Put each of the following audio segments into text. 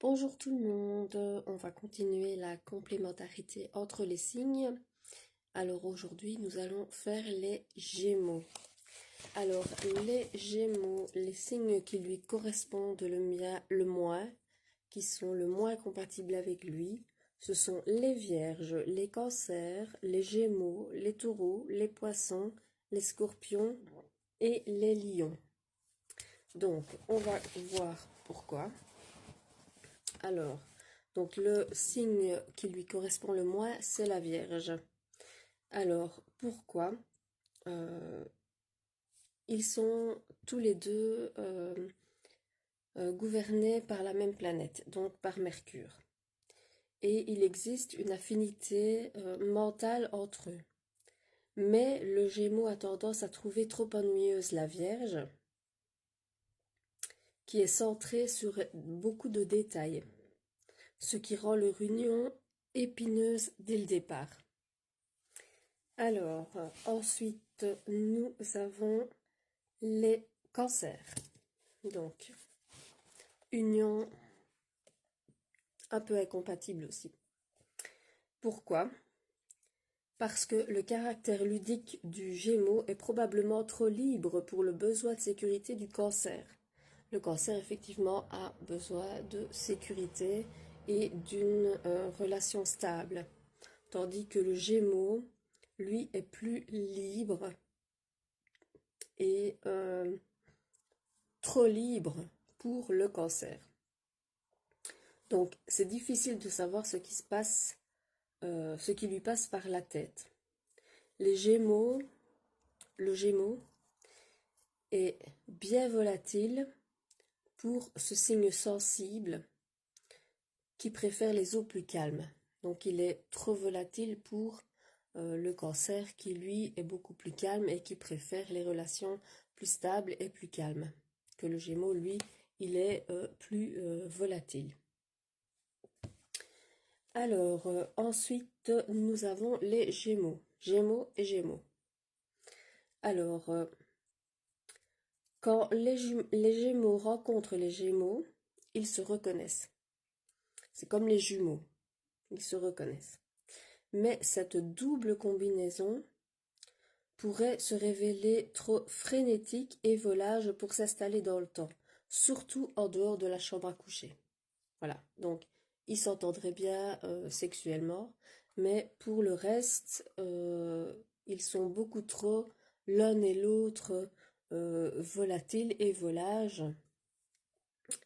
Bonjour tout le monde, on va continuer la complémentarité entre les signes. Alors aujourd'hui nous allons faire les Gémeaux. Alors les Gémeaux, les signes qui lui correspondent le moins, qui sont le moins compatibles avec lui, ce sont les Vierges, les Cancers, les Gémeaux, les Taureaux, les Poissons, les Scorpions et les Lions. Donc on va voir pourquoi. Alors, donc le signe qui lui correspond le moins, c'est la Vierge. Alors, pourquoi? Ils sont tous les deux gouvernés par la même planète, donc par Mercure. Et il existe une affinité mentale entre eux. Mais le Gémeaux a tendance à trouver trop ennuyeuse la Vierge, qui est centrée sur beaucoup de détails, ce qui rend leur union épineuse dès le départ. Alors, ensuite, nous avons les cancers. Donc, union un peu incompatible aussi. Pourquoi? Parce que le caractère ludique du Gémeaux est probablement trop libre pour le besoin de sécurité du cancer. Le cancer, effectivement, a besoin de sécurité et d'une relation stable. Tandis que le Gémeaux, lui, est plus libre et trop libre pour le cancer. Donc, c'est difficile de savoir ce qui se passe, ce qui lui passe par la tête. Les Gémeaux, le Gémeaux est bien volatile pour ce signe sensible qui préfère les eaux plus calmes. Donc, il est trop volatile pour le cancer qui, lui, est beaucoup plus calme et qui préfère les relations plus stables et plus calmes. Que le Gémeaux, lui, il est plus volatile. Alors, ensuite, nous avons les Gémeaux. Gémeaux et Gémeaux. Alors, quand les Gémeaux rencontrent les Gémeaux, ils se reconnaissent. C'est comme les jumeaux, ils se reconnaissent. Mais cette double combinaison pourrait se révéler trop frénétique et volage pour s'installer dans le temps, surtout en dehors de la chambre à coucher. Voilà, donc ils s'entendraient bien sexuellement, mais pour le reste, ils sont beaucoup trop l'un et l'autre volatiles et volages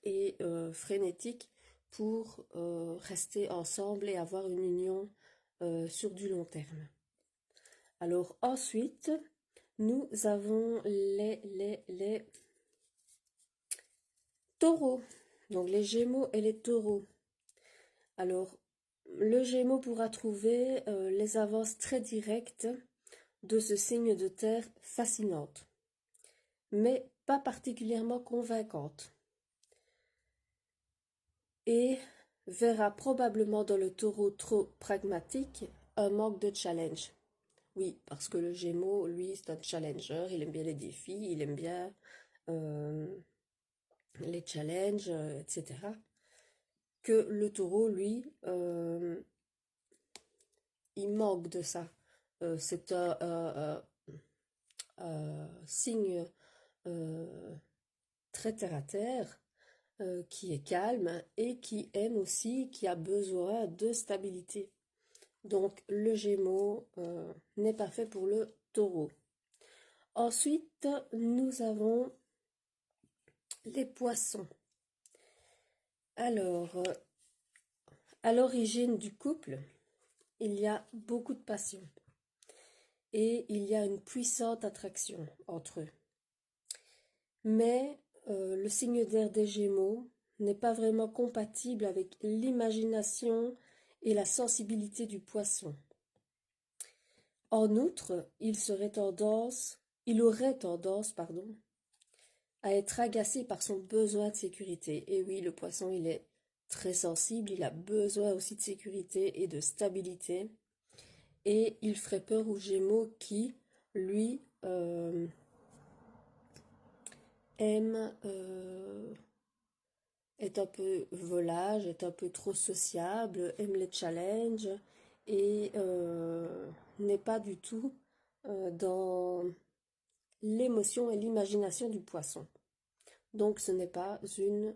et frénétiques pour rester ensemble et avoir une union sur du long terme. Alors ensuite, nous avons les taureaux, donc les Gémeaux et les taureaux. Alors, le Gémeaux pourra trouver les avances très directes de ce signe de terre fascinantes, mais pas particulièrement convaincantes, et verra probablement dans le Taureau trop pragmatique un manque de challenge. Oui, parce que le Gémeaux, lui, c'est un challenger, il aime bien les défis, il aime bien les challenges, etc. Que le Taureau, lui, il manque de ça. C'est un signe très terre à terre, qui est calme et qui aime aussi, qui a besoin de stabilité. Donc le Gémeaux n'est pas fait pour le Taureau. Ensuite, nous avons les Poissons. Alors, à l'origine du couple, il y a beaucoup de passion et il y a une puissante attraction entre eux. Mais le signe d'air des Gémeaux n'est pas vraiment compatible avec l'imagination et la sensibilité du Poisson. En outre, il aurait tendance, à être agacé par son besoin de sécurité. Et oui, le Poisson, il est très sensible, il a besoin aussi de sécurité et de stabilité. Et il ferait peur aux Gémeaux qui, lui, aime est un peu volage, est un peu trop sociable, aime les challenges et n'est pas du tout dans l'émotion et l'imagination du poisson. Donc ce n'est pas une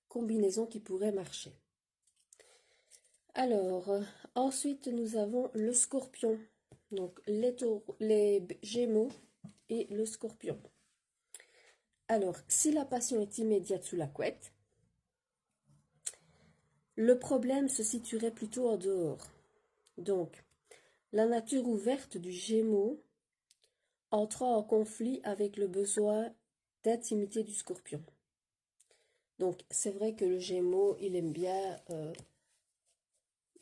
combinaison qui pourrait marcher. Alors, ensuite nous avons le scorpion. Donc les gémeaux et le scorpion. Alors, si la passion est immédiate sous la couette, le problème se situerait plutôt en dehors. Donc, la nature ouverte du Gémeaux entra en conflit avec le besoin d'intimité du Scorpion. Donc, c'est vrai que le Gémeaux, il aime bien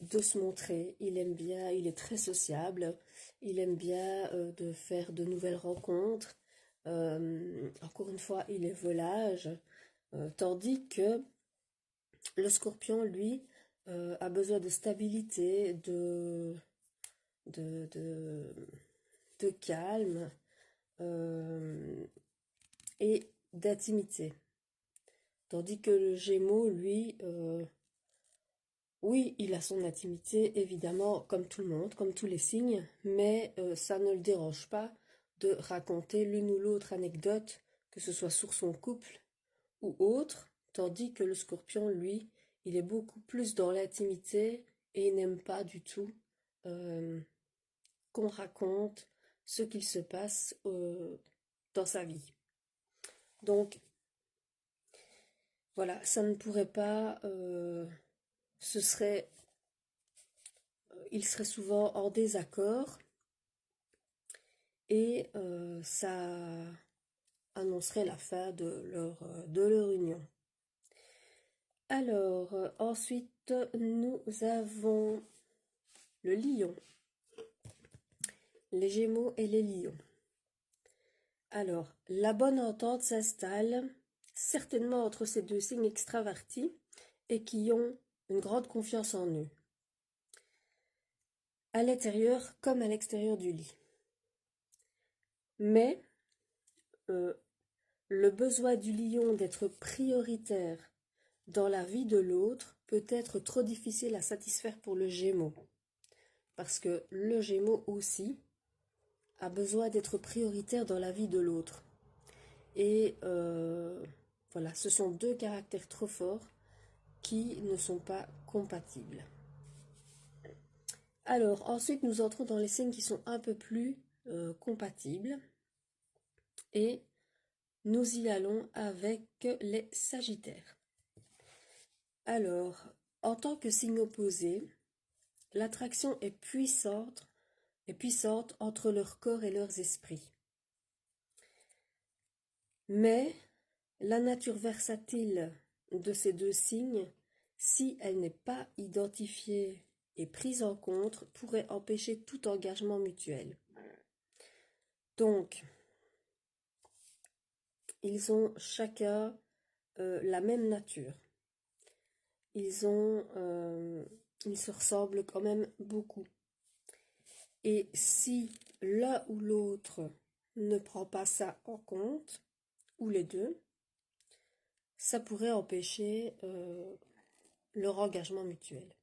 de se montrer, il aime bien, il est très sociable, il aime bien de faire de nouvelles rencontres. Encore une fois, il est volage, tandis que le Scorpion, lui, a besoin de stabilité, de, de, de calme et d'intimité. Tandis que le Gémeaux, lui, oui, il a son intimité, évidemment, comme tout le monde, comme tous les signes, mais ça ne le dérange pas de raconter l'une ou l'autre anecdote, que ce soit sur son couple ou autre, tandis que le Scorpion, lui, il est beaucoup plus dans l'intimité et il n'aime pas du tout qu'on raconte ce qu'il se passe dans sa vie. Donc, voilà, ça ne pourrait pas, il serait souvent en désaccord et ça annoncerait la fin de leur union. Alors, ensuite, nous avons le lion, les gémeaux et les lions. Alors, la bonne entente s'installe certainement entre ces deux signes extravertis et qui ont une grande confiance en eux, à l'intérieur comme à l'extérieur du lit. Mais le besoin du lion d'être prioritaire dans la vie de l'autre peut être trop difficile à satisfaire pour le Gémeaux. Parce que le Gémeaux aussi a besoin d'être prioritaire dans la vie de l'autre. Et voilà, ce sont deux caractères trop forts qui ne sont pas compatibles. Alors, ensuite, nous entrons dans les signes qui sont un peu plus compatibles. Et nous y allons avec les Sagittaires. Alors, en tant que signe opposé, l'attraction est puissante entre leur corps et leurs esprits. Mais la nature versatile de ces deux signes, si elle n'est pas identifiée et prise en compte, pourrait empêcher tout engagement mutuel. Donc, ils ont chacun la même nature. Ils se ressemblent quand même beaucoup. Et si l'un ou l'autre ne prend pas ça en compte, ou les deux, ça pourrait empêcher leur engagement mutuel.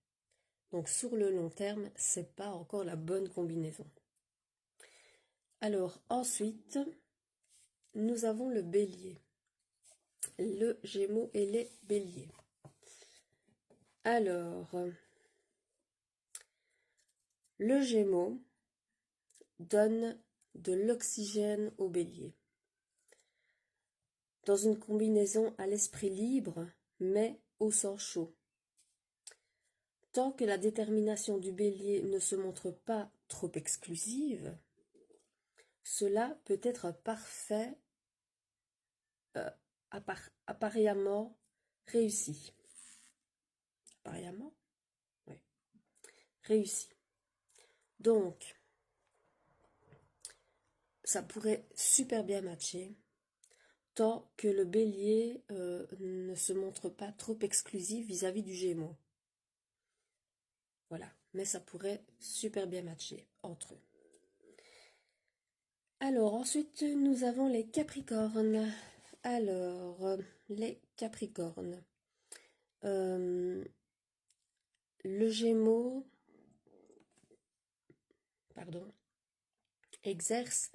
Donc sur le long terme, c'est pas encore la bonne combinaison. Alors ensuite, nous avons le Bélier, le Gémeaux et les Béliers. Alors, le Gémeaux donne de l'oxygène au Bélier. Dans une combinaison à l'esprit libre, mais au sang chaud. Tant que la détermination du Bélier ne se montre pas trop exclusive, cela peut être parfait, apparemment réussi. Apparemment, oui, réussi. Donc, ça pourrait super bien matcher, tant que le Bélier ne se montre pas trop exclusif vis-à-vis du Gémeaux. Voilà, mais ça pourrait super bien matcher entre eux. Alors ensuite, nous avons les Capricornes. Alors, les Capricornes. Le Gémeaux, pardon, exerce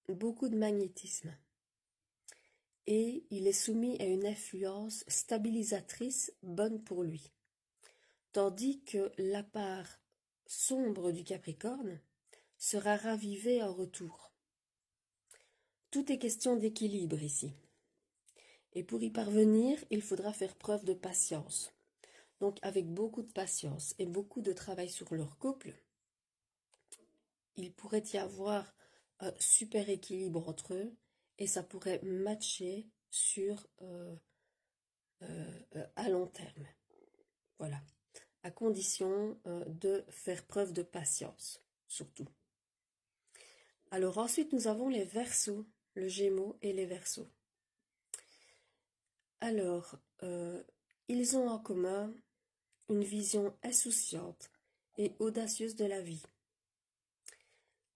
beaucoup de magnétisme et il est soumis à une influence stabilisatrice bonne pour lui. Tandis que la part sombre du Capricorne sera ravivée en retour. Tout est question d'équilibre ici. Et pour y parvenir, il faudra faire preuve de patience. Donc avec beaucoup de patience et beaucoup de travail sur leur couple, il pourrait y avoir un super équilibre entre eux et ça pourrait matcher sur à long terme. Voilà. À condition de faire preuve de patience, surtout. Alors ensuite, nous avons les Verseaux, le Gémeaux et les Verseaux. Alors, ils ont en commun une vision insouciante et audacieuse de la vie,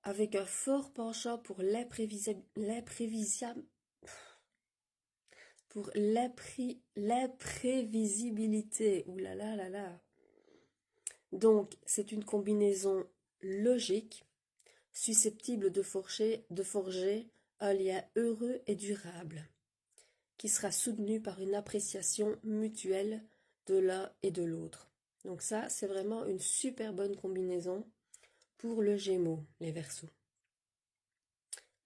avec un fort penchant pour l'imprévisibilité. Ouh là là là là. Donc, c'est une combinaison logique, susceptible de forger un lien heureux et durable, qui sera soutenu par une appréciation mutuelle de l'un et de l'autre. Donc ça, c'est vraiment une super bonne combinaison pour le Gémeaux, les Verseaux.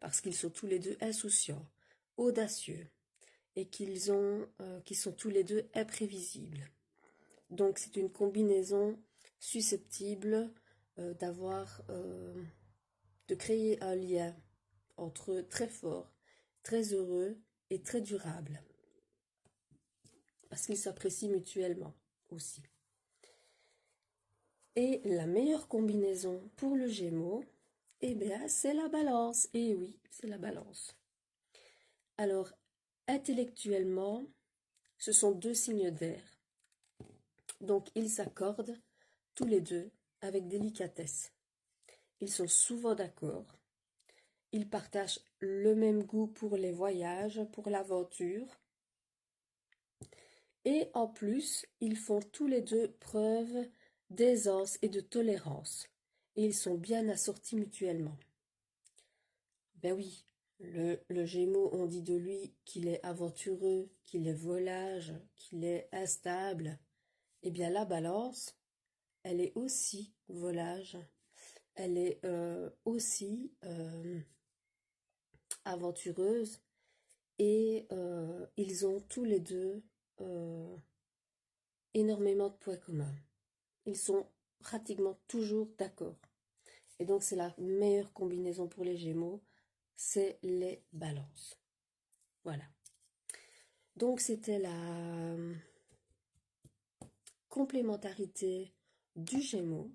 Parce qu'ils sont tous les deux insouciants, audacieux, et qu'ils sont tous les deux imprévisibles. Donc c'est une combinaison susceptible de créer un lien entre eux très fort, très heureux et très durable. Parce qu'ils s'apprécient mutuellement aussi. Et la meilleure combinaison pour le Gémeaux, eh bien, c'est la Balance. Et oui, c'est la Balance. Alors, intellectuellement, ce sont deux signes d'air. Donc, ils s'accordent tous les deux avec délicatesse. Ils sont souvent d'accord. Ils partagent le même goût pour les voyages, pour l'aventure. Et en plus, ils font tous les deux preuve d'aisance et de tolérance. Et ils sont bien assortis mutuellement. Ben oui, le Gémeaux, on dit de lui qu'il est aventureux, qu'il est volage, qu'il est instable. Eh bien la Balance, elle est aussi volage, elle est aussi aventureuse et ils ont tous les deux énormément de points communs. Ils sont pratiquement toujours d'accord. Et donc c'est la meilleure combinaison pour les Gémeaux, c'est les Balances. Voilà. Donc c'était la complémentarité du Gémeaux.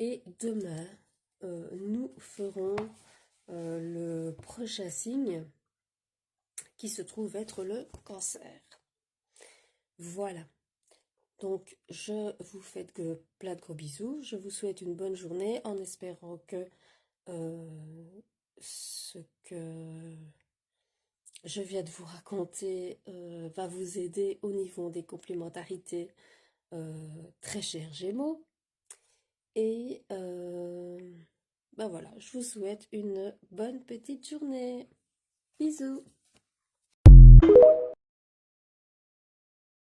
Et demain, nous ferons le prochain signe qui se trouve être le Cancer. Voilà. Donc, je vous fais plein de gros bisous. Je vous souhaite une bonne journée en espérant que ce que je viens de vous raconter va vous aider au niveau des complémentarités, très chers Gémeaux. Et ben voilà, je vous souhaite une bonne petite journée. Bisous.